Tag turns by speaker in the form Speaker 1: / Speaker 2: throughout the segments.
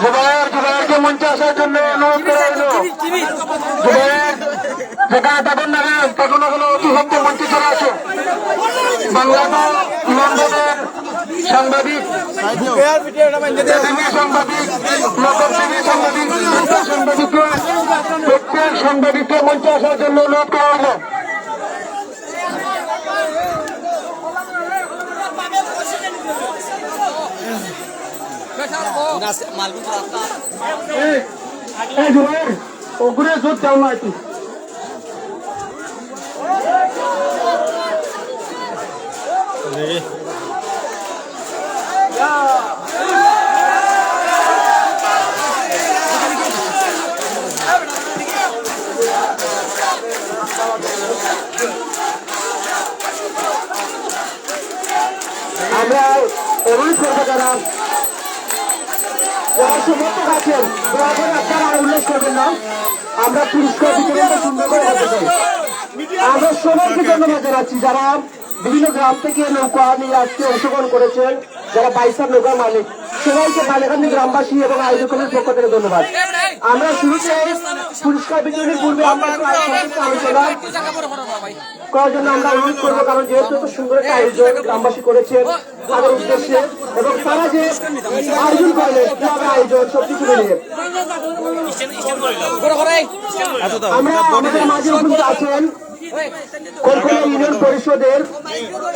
Speaker 1: জুবাইরকে মঞ্চে আসার জন্য অনুরোধ করা হলো। জুবাইর যেখানে থাকুন না তখন হলো অতি সত্ত্বে মঞ্চে চলে আসুন। বাংলাদেশ লন্ডনের সাংবাদিক, প্রত্যেক সাংবাদিককে মঞ্চে আসার জন্য অনুরোধ করা হলো। ওগুলো জোর যাও না একটু। আমরা অনুরোধ করবো যারা সমর্থক আছেন আপনারা উল্লেখ করবেন না। আমরা পুরস্কার বিতরণটা সুন্দর করে করতে চাই। আমরা সবাইকে ধন্যবাদ জানাচ্ছি যারা বিভিন্ন গ্রাম থেকে নৌকা নিয়ে আজকে অংশগ্রহণ করেছেন, যারা বাইসার নৌকার মালিক সবাইকে মালিকান্দি গ্রামবাসী এবং আয়োজকের পক্ষ থেকে ধন্যবাদ। আমরা শুরুতে পুরস্কার বিতরণের পূর্বে আমরা আলোচনা করার জন্য আমরা অনুরোধ করবো, কারণ যেহেতু এত সুন্দর একটা আয়োজন গ্রামবাসী করেছেন তাদের উদ্দেশ্যে এবং তারা যে আয়োজন করলেন কিভাবে আয়োজন সবকিছু মিলিয়ে আমরা আমাদের মাঝে উপস্থিত আছেন কলকাতা ইউনিয়ন পরিষদের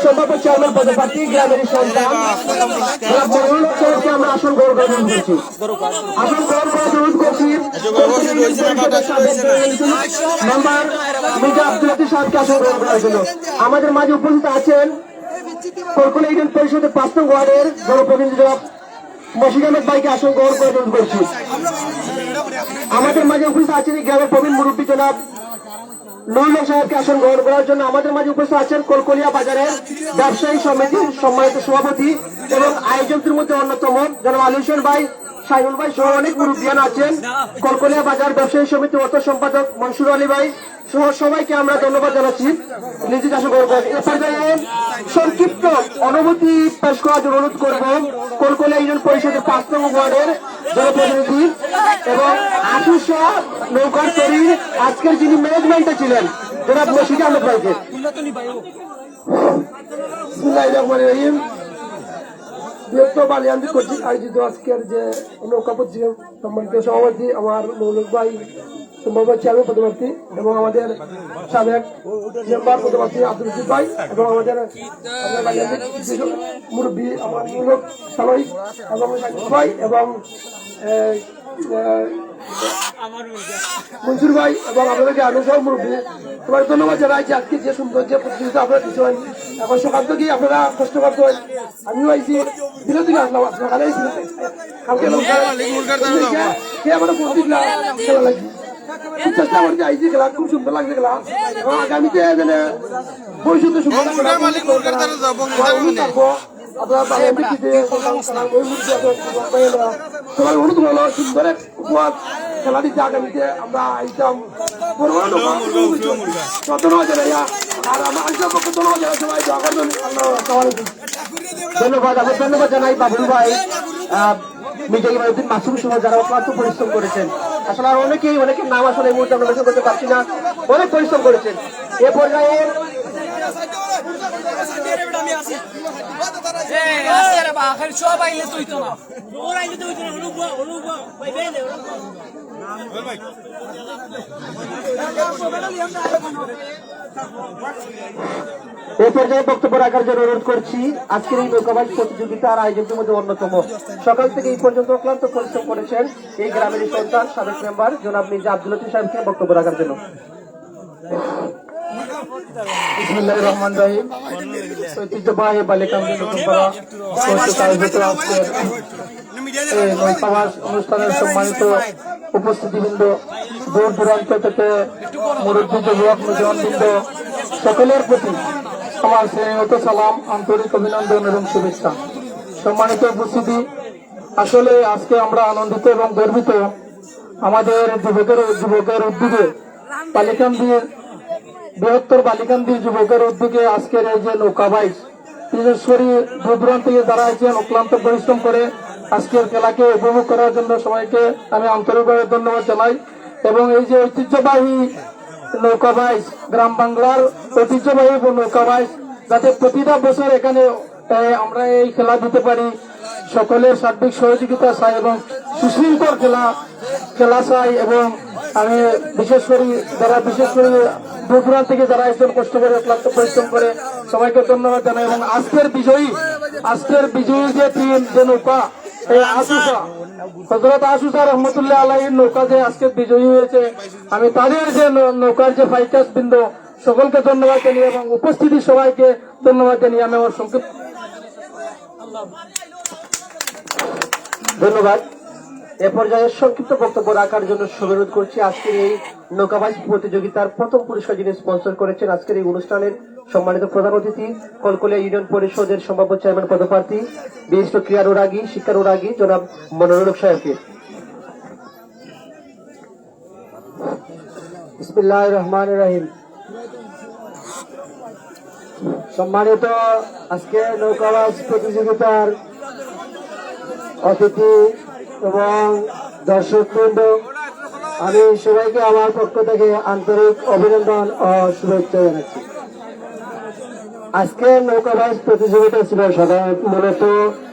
Speaker 1: সম্ভাব্য চেয়ারম্যান পদপ্রার্থী গ্রামের সন্তান আমরা আসন গ্রহণ করে করছি আসন গ্রহণ করে অনুরোধ করছি মেম্বার মির্জা আব্দুল লতিফ সাহেবকে আসন গ্রহণ করার জন্য। আমাদের মাঝে উপস্থিত আছেন কলকাতা ইউনিয়ন পরিষদের ৫ নং ওয়ার্ডের জনপ্রতিনিধি জনাব মশিদ আহমেদ ভাইকে আসন গ্রহণ করে অনুরোধ করছি। আমাদের মাঝে উপস্থিত আছেন গ্রামের প্রবীণ মুরব্বী জনাব নুরুল্লাহ সাহেবকে আসন গ্রহণ করার জন্য। আমাদের মাঝে উপস্থিত আছেন কলকলিয়া বাজারের ব্যবসায়ী সমিতির সম্মানিত সভাপতি এবং আয়োজকদের মধ্যে অন্যতম জনাব আলী হোসেন ভাই, সাইনুল ভাই সহ অনেক মুরব্বিয়ান আছেন। কলকলিয়া বাজার ব্যবসায়ী সমিতির অর্থ সম্পাদক মনসুর আলী ভাই সহ সবাইকে আমরা ধন্যবাদ জানাচ্ছি। নিজেকে আসন গ্রহণ করেন। এ পর্যায়ে সংক্ষিপ্ত অনুভূতি পেশ করার জন্য অনুরোধ করব কলকলিয়া ইউনিয়ন পরিষদের ৫ নং ওয়ার্ডের জনপ্রতিনিধি এবং আশুষা নৌকার তৈরি আজকের যিনি ম্যানেজমেন্টে ছিলেন জনাব মশিদ আহমেদ ভাইকে। বৃহত্তর বালিয়ান্দি কর্তৃক আয়োজিত আজকের যে নৌকা প্রতিযোগিতা সম্মানিত সভাপতি আমার মৌলক ভাই সম্ভাব্য চেয়ারম্যান পদপ্রার্থী এবং আমাদের সাবেক মেম্বার পদপ্রার্থী আব্দুল লতিফ ভাই এবং আমাদের মুরব্বী আমার মৌলক সালই এবং ভাই এবং মনসুর ভাই এবং আপনাদেরকে আনন্দ সহ মুরব্বী সবাই ধন্যবাদ জানাইছি। আজকে যে সুন্দর যে প্রতিযোগিতা আপনারা দিচ্ছেন এখন সকাল থেকেই আপনারা কষ্ট করতেন। আমিও আইছি দিনের দিকে আসলাম সকালে কালকে আমার খেলা লাগছে চেষ্টা করছি আইসি খেলা খুব সুন্দর লাগছে খেলা এবং আগামীতে ভবিষ্যতে সুন্দর থাকবো। আপনারা সবাই অনুরোধ হলো সুন্দর এক উপহার খেলা দিচ্ছে আগামীতে আমরা আইতাম ধন্যবাদ জানাইয়া আর আমার আইসার পক্ষে ধন্যবাদ জানাই সবাই ধন্যবাদ। আমি ধন্যবাদ জানাই বাবুল ভাই, মির্জা ইমানুদ্দিন মাসুম সহ যারা অক্লান্ত পরিশ্রম করেছেন। আসলে আর অনেকের নাম আসলে এই মুহূর্তে আমরা মেনশন করতে পারছি না, অনেক পরিশ্রম করেছেন। এ পর্যায়ে বক্তব্য রাখার জন্য অনুরোধ করছি আজকের এই নৌকাবাজ প্রতিযোগিতার আয়োজকদের মধ্যে অন্যতম সকাল থেকে এই পর্যন্ত অক্লান্ত পরিশ্রম করেছেন এই গ্রামের সন্তান সাবেক মেম্বার জনাব মির্জা আব্দুল লতিফ সাহেবকে বক্তব্য রাখার জন্য। বিসমিল্লাহির রহমানির রহিম। ঐতিহ্যবাহী বালিকান্দি নতুনপাড়া নৌকাবাজ অনুষ্ঠানের সম্মানিত উপস্থিতিবৃন্দ, দূর দূরান্ত থেকে মুরব্বী যুবক নজওয়ানবৃন্দ সকলের প্রতি আমার স্নেহত সালাম, আন্তরিক অভিনন্দন এবং শুভেচ্ছা। সম্মানিত উপস্থিতি, আসলে আজকে আমরা আনন্দিত এবং গর্বিত আমাদের যুবকের উদ্যোগে বালিকান্দির বৃহত্তর বালিকান্দির যুবকের উদ্যোগে আজকের এই যে নৌকা বাইচ বিশেষ করে দূর দূরান্ত থেকে যারা আছেন অক্লান্ত পরিশ্রম করে
Speaker 2: আজকের খেলাকে উপভোগ করার জন্য সবাইকে আমি আন্তরিকভাবে ধন্যবাদ জানাই। এবং এই যে ঐতিহ্যবাহী নৌকা বাইচ, গ্রাম বাংলার ঐতিহ্যবাহী নৌকা বাইচ, যাতে প্রতিটা বছর এখানে আমরা এই খেলা দিতে পারি, সকলের সার্বিক সহযোগিতা চাই এবং সুশৃঙ্খল খেলা চাই। এবং আমি বিশেষ করে দূর দূরান্ত থেকে যারা একজন কষ্ট করে ক্লান্ত পরিশ্রম করে সবাইকে ধন্যবাদ জানাই। এবং আজকের বিজয়ী যে টিম, যে নৌকা, এই আসুসা, হযরত আসুসা রহমতুল্লাহ আলাইহির নৌকা যে আজকে বিজয়ী হয়েছে, আমি তাদের যে নৌকার যে ফাইটার্স বৃন্দ সকলকে ধন্যবাদ জানিয়ে এবং উপস্থিতি সবাইকে ধন্যবাদ জানিয়ে আমি আমার সংক্ষিপ্ত
Speaker 1: ধন্যবাদ। এ পর্যায়ে সংক্ষিপ্ত বক্তব্য রাখার জন্য অনুরোধ করছি আজকের এই নৌকাবাজ প্রতিযোগিতার প্রথম পুরস্কার যিনি স্পন্সর করেছেন আজকের এই অনুষ্ঠানের সম্মানিত প্রধান অতিথি, কলকলিয়া ইউনিয়ন পরিষদের সম্ভাব্য চেয়ারম্যান পদপ্রার্থী, বিশিষ্ট ক্রীড়ার অনুরাগী, শিক্ষার অনুরাগী জনাব মনোরঞ্জন সাহেবকে।
Speaker 3: বিসমিল্লাহির রহমানির রহিম। সম্মানিত আজকে নৌকাবাজ প্রতিযোগিতার অতিথি এবং দর্শকবৃন্দ, আমি সবাইকে আমার পক্ষ থেকে আন্তরিক অভিনন্দন ও শুভেচ্ছা জানাচ্ছি। আজকের নৌকাবাজ প্রতিযোগিতা ছিল মূলত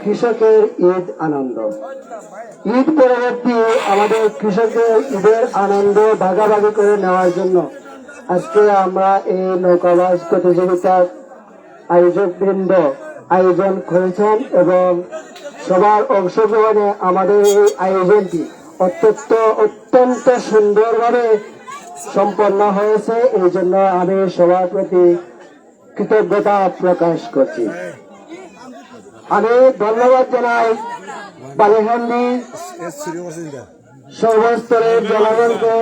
Speaker 3: কৃষকের ঈদ আনন্দ। ঈদ পরবর্তী আমাদের কৃষকের ঈদের আনন্দ ভাগাভাগি করে নেওয়ার জন্য আজকে আমরা এই নৌকাবাজ প্রতিযোগিতার আয়োজকবৃন্দ আয়োজন করেছেন এবং সবার অংশগ্রহণে আমাদের এই আয়োজনটি অত্যন্ত সুন্দরভাবে সম্পন্ন হয়েছে। এই জন্য আমি সবার প্রতি কৃতজ্ঞতা প্রকাশ করছি। আমি ধন্যবাদ জানাই বালিহান্দি সর্বস্তরের জনগণকে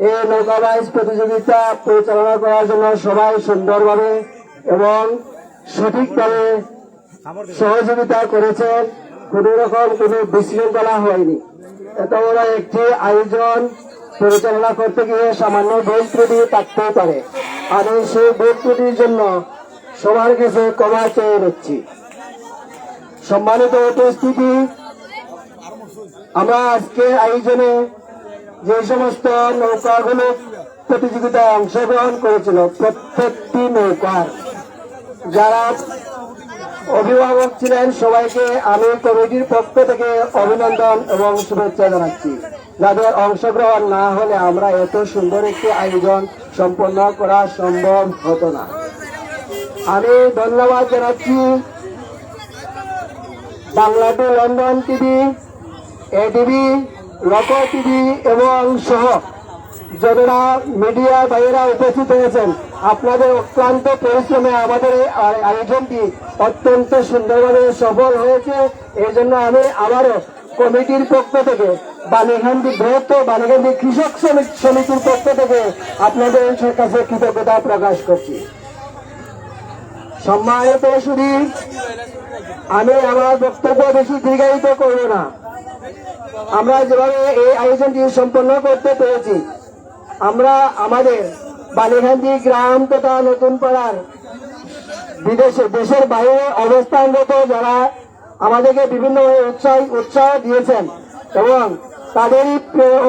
Speaker 3: এই নৌকাবাজ প্রতিযোগিতা পরিচালনা করার জন্য সবাই সুন্দরভাবে এবং সঠিকভাবে সহযোগিতা করেছেন। কোন রকম কোনো বিশৃঙ্খলা হয়নি। এত বড় একটি আয়োজন পরিচালনা করতে গিয়ে সামান্য ভুল ত্রুটি থাকতেই পারে। আমি সেই ভুল ত্রুটির জন্য সবার কাছে ক্ষমা চেয়ে নিচ্ছি। সম্মানিত উপস্থিতি, আমরা আজকে আয়োজনে যে সমস্ত নৌকাগুলো প্রতিযোগিতায় অংশগ্রহণ করেছিল, প্রত্যেকটি নৌকার যারা অভিভাবক ছিলেন সবাইকে আমি কমিটির পক্ষ থেকে অভিনন্দন এবং শুভেচ্ছা জানাচ্ছি। যাদের অংশগ্রহণ না হলে আমরা এত সুন্দর একটি আয়োজন সম্পন্ন করা সম্ভব হতো না। আমি ধন্যবাদ জানাচ্ছি Bangla to London TV, ATV, loco TV এবং সহ যারা মিডিয়া ভাইয়েরা উপস্থিত হয়েছেন। আপনাদের অক্লান্ত পরিশ্রমে আমাদের এই আয়োজনটি অত্যন্ত সুন্দরভাবে সফল হয়েছে। এই জন্য আমি আবারও কমিটির পক্ষ থেকে বালিখান্দি বৃহত্তর বালিখান্দি কৃষক সমিতির পক্ষ থেকে আপনাদের কাছে কৃতজ্ঞতা প্রকাশ করছি। সম্মানিত শুধু আমি আমার বক্তব্য বেশি দীর্ঘায়িত করব না। আমরা যেভাবে এই আয়োজনটি সম্পন্ন করতে পেরেছি, আমরা আমাদের বালিখান্দি গ্রাম তথা নতুন পাড়ার দেশের বাইরে অবস্থানরত যারা আমাদেরকে বিভিন্নভাবে উৎসাহ দিয়েছেন এবং তাদেরই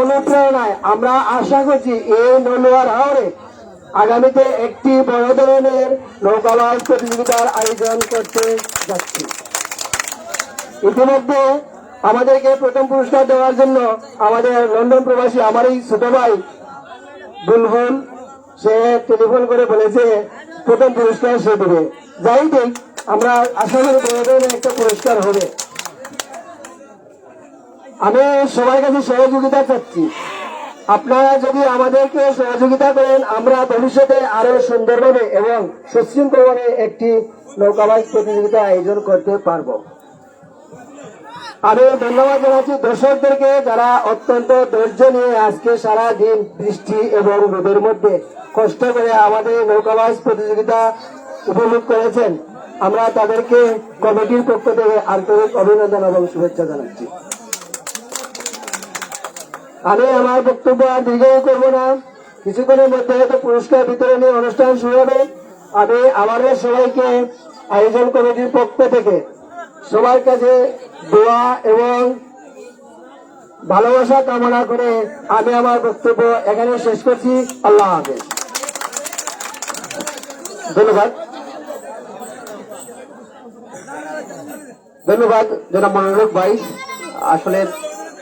Speaker 3: অনুপ্রেরণায় আমরা আশা করছি এই নলুয়ার হাওরে আগামীতে একটি বড় ধরনের নৌকাবাজ প্রতিযোগিতার আয়োজন করতে যাচ্ছি। ইতিমধ্যে আমাদেরকে প্রথম পুরস্কার দেওয়ার জন্য আমাদের লন্ডন প্রবাসী আমার এই ছোট ভাই বুলবুল সে টেলিফোন করে বলেছে প্রথম পুরস্কার সে দেবে। যাই দেখ, আমরা আশা করি বড় ধরনের একটা পুরস্কার হবে। আমি সবার কাছে সহযোগিতা চাচ্ছি। আপনারা যদি আমাদেরকে সহযোগিতা করেন, আমরা ভবিষ্যতে আরো সুন্দরভাবে এবং সুশৃঙ্খলভাবে একটি নৌকাবাজ প্রতিযোগিতা আয়োজন করতে পারবো। আমি ধন্যবাদ জানাচ্ছি দর্শকদেরকে যারা অত্যন্ত ধৈর্য নিয়ে আজকে সারা দিন বৃষ্টি এবং রোদের মধ্যে কষ্ট করে আমাদের নৌকাবাজ প্রতিযোগিতা উপভোগ করেছেন। আমরা তাদেরকে কমিটির পক্ষ থেকে আন্তরিক অভিনন্দন এবং শুভেচ্ছা জানাচ্ছি। আমি আমার বক্তব্য আর দীর্ঘায়িত করব না। কিছুক্ষণের মধ্যে হয়তো পুরস্কার বিতরণী অনুষ্ঠান শুরু হবে। আমি আমাদের সবাইকে আয়োজন কমিটির পক্ষ থেকে সবার কাছে দোয়া এবং ভালোবাসা কামনা করে আমি আমার বক্তব্য এখানে শেষ করছি। আল্লাহ হাফেজ। ধন্যবাদ। ধন্যবাদ জনাব মনোরক ভাই। আসলে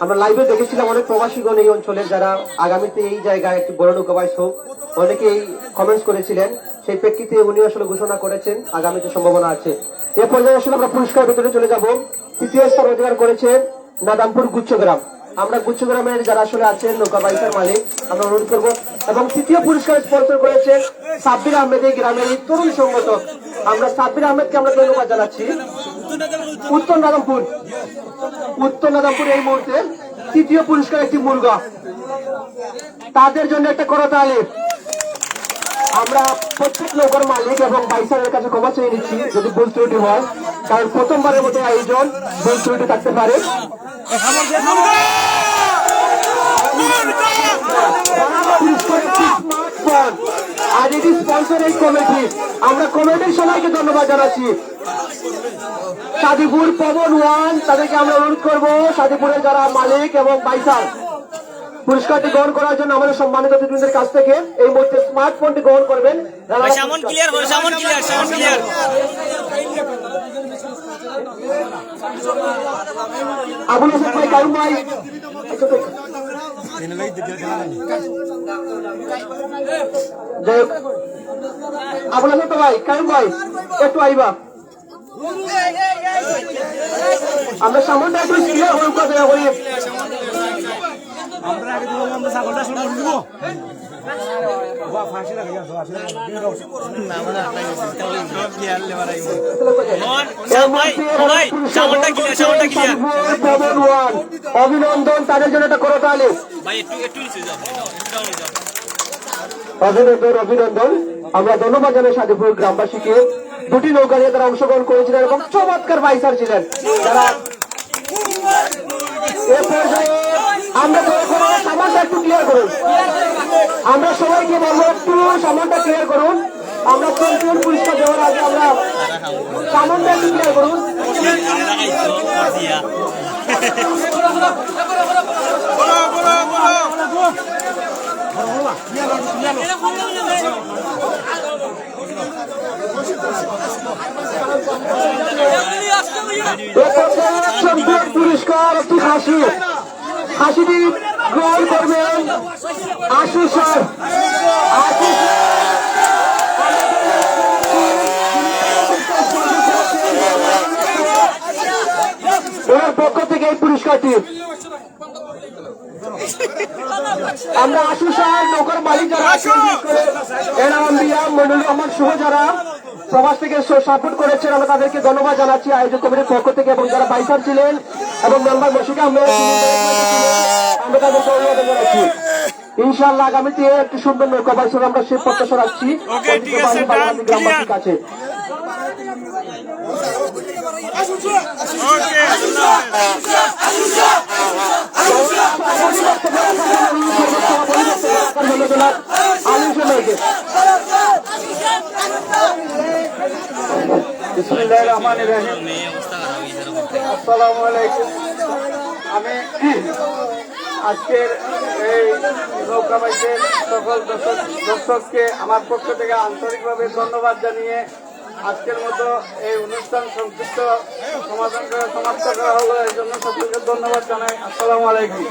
Speaker 3: আমরা লাইভে দেখেছিলাম অনেক প্রবাসীগণ এই অঞ্চলে যারা আগামীতে এই জায়গায় একটি বড় নৌকা বাইচ হোক অনেকেই কমেন্টস করেছিলেন। সেই প্রেক্ষিতে উনি আসলে ঘোষণা করেছেন আগামীতে সম্ভাবনা আছে। এ পর্যায়ে আসলে আমরা পুরস্কার ভিতরে চলে যাব। তৃতীয় স্থান অধিকার করেছে নাদামপুর গুচ্ছগ্রাম। আমরা গুচ্ছগ্রামের যারা আসলে আছেন নৌকা বাইচের মালিক আমরা অনুরোধ করবো। এবং তৃতীয় পুরস্কার স্পন্সর করেছেন সাব্বির আহমেদ এই গ্রামের এই তরুণ সংগঠক। আমরা সাব্বির আহমেদকে আমরা ধন্যবাদ জানাচ্ছি। উত্তর নাদামপুর এই মুহূর্তে তৃতীয় পুরস্কার একটি মুরগা, তাদের জন্য একটা করতালি। আমরা প্রত্যেক নৌকার মালিক এবং বাইসারের কাছে ক্ষমা চেয়ে নিচ্ছি যদি ভুল ত্রুটি হয়, কারণ প্রথমবারের মতো আয়োজন, ভুল ত্রুটি থাকতে পারে। আর এটি স্পন্সর এই কমিটি, আমরা কমিটির সবাইকে ধন্যবাদ জানাচ্ছি। সাদিপুর পবন ওয়ান তাদেরকে আমরা অনুরোধ করবো সাদিপুরের যারা মালিক এবং বাইসার পুরস্কারটি গ্রহণ করার জন্য আমাদের সম্মানিত অতিথিদের কাছ থেকে এই মুহূর্তে স্মার্টফোনটি গ্রহণ করবেন। আবুল হোসেন ভাই, কারুম ভাই, যাই হোক আবুল হোসেন ভাই, কারুম ভাই একটু আইবা। আমরা সামনে একটু ক্লিয়ার হয়ে কথা বলি।
Speaker 4: আমরা আগে তো আমরা ছাগলটা শুরু করে দিব বাবা ফাঁসি লাগা যাচ্ছে আসলে না মানে আপনাকে সব কি আনলে মারাইবো ভাই সাউন্ডটা ক্লিয়ার
Speaker 3: অভিনন্দন তাদের জন্য একটা করতালি
Speaker 4: ভাই একটু নিচে যাও
Speaker 3: অভিনন্দন। আমরা ধন্যবাদ জানাই সাদিপুর গ্রামবাসীকে। দুটি নৌকা নিয়ে তারা অংশগ্রহণ করেছিলেন এবং চমৎকার বাইসার ছিলেন যারা। এ পর্যায়ে আমরা সামানটা একটু ক্লিয়ার করুন। আমরা সবাইকে বলবো একটু সামানটা ক্লিয়ার করুন। আমরা চ্যাম্পিয়ন পুরস্কার দেওয়ার আগে আমরা সামানটা একটু ক্লিয়ার করুন। পুরস্কার একটি হাসিটি গ্রহণ করবেন আশু স্যার। ওনার পক্ষ থেকে এই পুরস্কারটি আমরা আশু স্যার নৌকার মালিক যারা এনাম দিয়া মনুল রহমান শুভ যারা প্রবাস থেকে সাপোর্ট করেছেন আমরা তাদেরকে ধন্যবাদ জানাচ্ছি আয়োজক কমিটির পক্ষ থেকে। এবং যারা বাইসার ছিলেন এবং মেম্বার মশিক আহমেদ আমরা তাদেরকে অভিনন্দন জানাচ্ছি। ইনশাআল্লাহ আগামীতে একটি সুন্দর নৌকা বাইসার আমরা সে প্রত্যাশা রাখছি গ্রামবাসীর কাছে।
Speaker 2: আসসালামু আলাইকুম। আমি আজকের এই নৌকা বাইচের সকল দর্শককে আমার পক্ষ থেকে আন্তরিকভাবে ধন্যবাদ জানিয়ে আজকের মতো এই অনুষ্ঠান সংক্ষিপ্ত সমাপ্ত করা হলো। এই জন্য সকলকে ধন্যবাদ জানাই। আসসালামু আলাইকুম।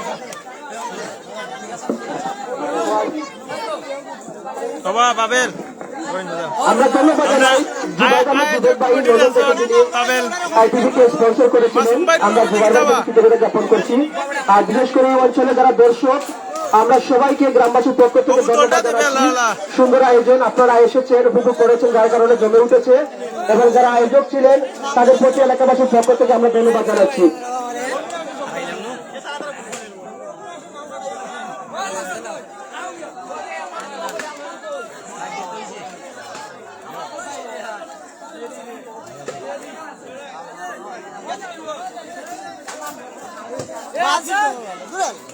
Speaker 3: আমরা ধন্যবাদ জানাই স্পন্সর করেছিলেন। আমরা কৃতজ্ঞতা জ্ঞাপন করছি। আর বিশেষ করে এই অঞ্চলে যারা দর্শক আমরা সবাইকে গ্রামবাসীর পক্ষ থেকে ধন্যবাদ জানাচ্ছি। সুন্দর আয়োজন আপনারা এসেছেন, উপভোগ করেছেন, যার কারণে জমে উঠেছে। এবং যারা আয়োজক ছিলেন তাদের প্রতি এলাকাবাসীর পক্ষ থেকে আমরা ধন্যবাদ জানাচ্ছি।
Speaker 5: Brasil!